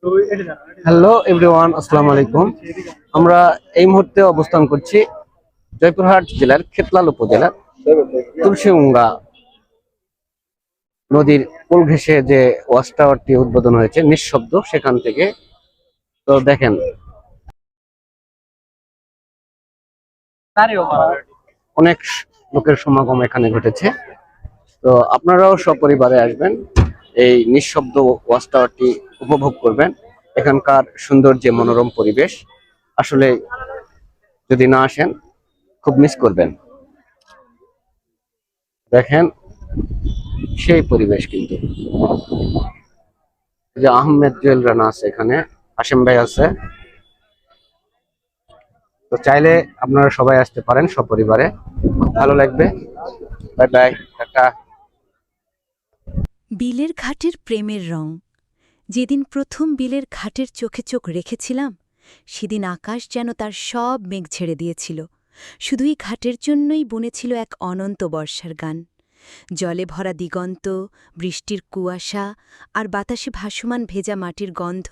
Hello everyone, আসসালামু আলাইকুম। আমরা এই মুহূর্তে অবস্থান করছি জয়পুরহাট জেলার খেতলাল উপজেলার তুলসীগঙ্গা নদীর কোল ঘেঁষে যে ওয়াচ টাওয়ারটি উদ্বোধন হয়েছে নিঃশব্দ, সেখান থেকে। তো দেখেন, অনেক লোকের সমাগম এখানে ঘটেছে। তো আপনারাও সপরিবারে আসবেন, এই নিঃশব্দ ওয়াচ টাওয়ারটি উপভোগ করবেন। এখানকার সুন্দর যে মনোরম পরিবেশ, আসলে যদি না আসেন খুব মিস করবেন। দেখেন সেই পরিবেশ, কিন্তু যে আহমেদ জুয়েল রানা আছে, এখানে হাসিম ভাই আছে। তো চাইলে আপনারা সবাই আসতে পারেন সপরিবারে, খুব ভালো লাগবে। Bye bye, tata. বিলের ঘাটের প্রেমের রং। যেদিন প্রথম বিলের ঘাটের চোখে চোখ রেখেছিলাম, সেদিন আকাশ যেন তার সব মেঘ ছেড়ে দিয়েছিল। শুধুই ঘাটের জন্যই বুনেছিল এক অনন্ত বর্ষার গান। জলে ভরা দিগন্ত, বৃষ্টির কুয়াশা আর বাতাসে ভাসমান ভেজা মাটির গন্ধ।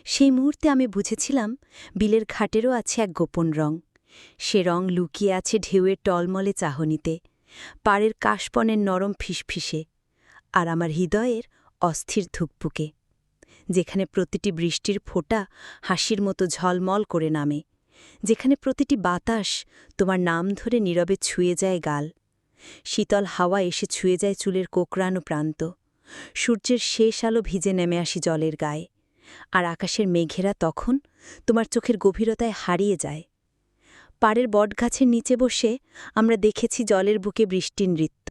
সেই মুহূর্তে আমি বুঝেছিলাম বিলের ঘাটেরও আছে এক গোপন রং। সে রং লুকিয়ে আছে ঢেউয়ের টলমলে চাহনিতে, পাড়ের কাশবনের নরম ফিসফিসে, আর আমার হৃদয়ের অস্থির ধুকপুকে, যেখানে প্রতিটি বৃষ্টির ফোঁটা হাসির মতো ঝলমল করে নামে, যেখানে প্রতিটি বাতাস তোমার নাম ধরে নীরবে ছুঁয়ে যায় গাল। শীতল হাওয়া এসে ছুঁয়ে যায় চুলের কোকড়ানো প্রান্ত। সূর্যের শেষ আলো ভিজে নেমে আসি জলের গায়ে, আর আকাশের মেঘেরা তখন তোমার চোখের গভীরতায় হারিয়ে যায়। পাড়ের বটগাছের নিচে বসে আমরা দেখেছি জলের বুকে বৃষ্টির নৃত্য।